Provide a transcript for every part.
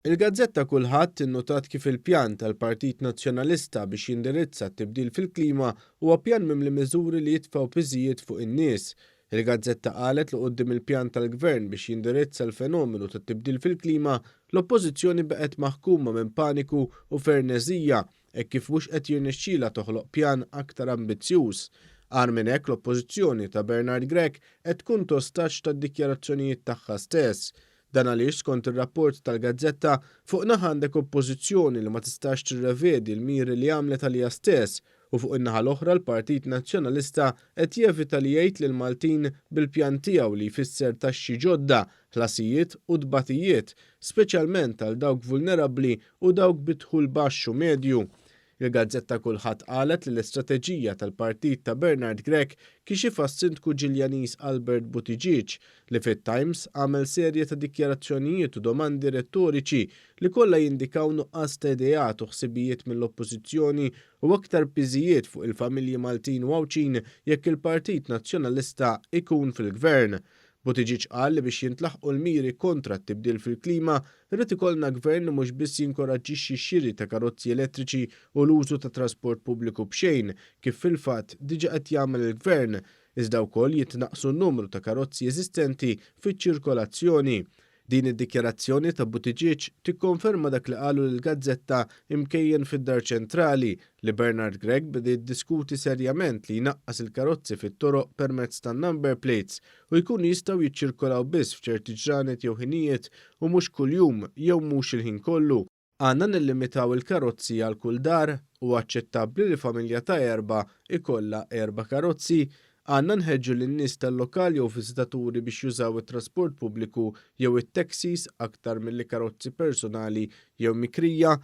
Il-Gazzetta Kulħadd innotat kif il-pjan tal-Partit Nazzjonalista biex jindirizza t-tibdil fil-klima huwa pjan mimli miżuri li jitfgħu piżijiet fuq in-nies. Il-Gazzetta qalet li quddiem il-pjan tal-Gvern biex jindirizza l-fenomenu tat-tibdil fil-klima, l-Oppożizzjoni beqgħet maħkuma minn paniku u ferneżija hekk kif mhux qed jirnexxielha toħloq pjan aktar ambizzjuż. Għar minn hekk l-Oppożizzjoni ta' Bernard Grech qed tkun tostaġġ tad-dikjarazzjonijiet tagħha stess. Dan għaliex skont ir-rapport tal-Gazzetta fuq naħa għandek oppożizzjoni li ma tistax tirrevedi l-miri li għamlet għalija stess u fuq in-naħa l-oħra l-Partit Nazzjonalista qed jevita li jgħid lil Maltin bil-pjan tiegħu li jfisser taxxi ġodda, ħlasijiet u tbatijiet, speċjalment għal dawk vulnerabbli u dawk bidħul baxxu medju. Il-Gazzetta Kulħadd qalet li l-istrateġija tal-partit ta' Bernard Grech kixifha s-Sindku Ġiljanis Albert Buttigieg li fit-Times għamel serje ta' dikjarazzjonijiet u domandi retoriċi li kollha jindikaw nuqqas ta' ideat u ħsibijiet mill-Oppożizzjoni u aktar piżijiet fuq il-familji Maltin u Għawċin jekk il-Partit Nazzjonalista ikun fil-Gvern. Buttigieg qal li biex jintlaħqu l-miri kontra t-tibdil fil-klima irid ikollna gvern mhux biss jinkoraġġixxi x-xiri ta' karozzi elettriċi u l-użu ta' trasport pubbliku b'xejn kif fil-fatt diġà qed jagħmel il-Gvern, iżda wkoll jitnaqqsu n-numru ta' karozzi eżistenti fiċ-ċirkolazzjoni. Din id-dikjarazzjoni ta' Buttigieg tikkonferma dak li qalu lill-Gazzetta imkejjen fid-Dar Ċentrali li Bernard Grech beda jiddiskuti serjament li jnaqqas il-karozzi fit-toroq permezz ta' number plates u jkunu jistgħu jiċċirkolaw biss f'ċerti ġranet jew ħinijiet u mhux kuljum jew mhux il-ħin kollu. Għandna nillimitaw il-karozzi għal kull dar u aċċettabbli li familja ta' 4 ikollha 4 karozzi. Għandna nħeġġu lin-nies tal-lokal jew viżitaturi biex jużaw it-trasport pubbliku jew it-taxis aktar milli karozzi personali jew mikrija.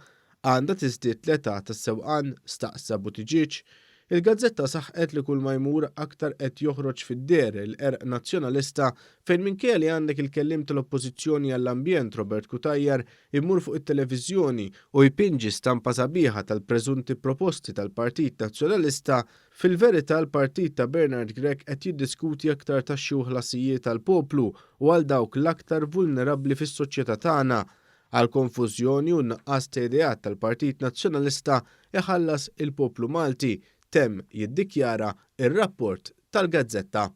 Għandha tiżdied l-età tas-sewqan staqsa Buttigieg. Il-Gazzetta saħqet li kull ma jmur aktar qed joħroġ fid-der il-qerq nazzjonalista fejn minkejja li għandek il-kellim tal-Oppożizzjoni għall-Ambjent Robert Cutajar immur fuq it-televiżjoni u jpinġi stampa sabiħa tal-preżunti proposti tal-Partit Nazzjonalista, fil-verità l-Partit ta' Bernard Grech qed jiddiskuti aktar taxxi u ħlasijiet tal-poplu u għal dawk l-aktar vulnerabbli fis-soċjetà tagħna. Għal konfużjoni u naqqas ta' ideat tal-Partit Nazzjonalista iħallas il-poplu Malti, temm jiddikjara ir-rapport tal-Gazzetta.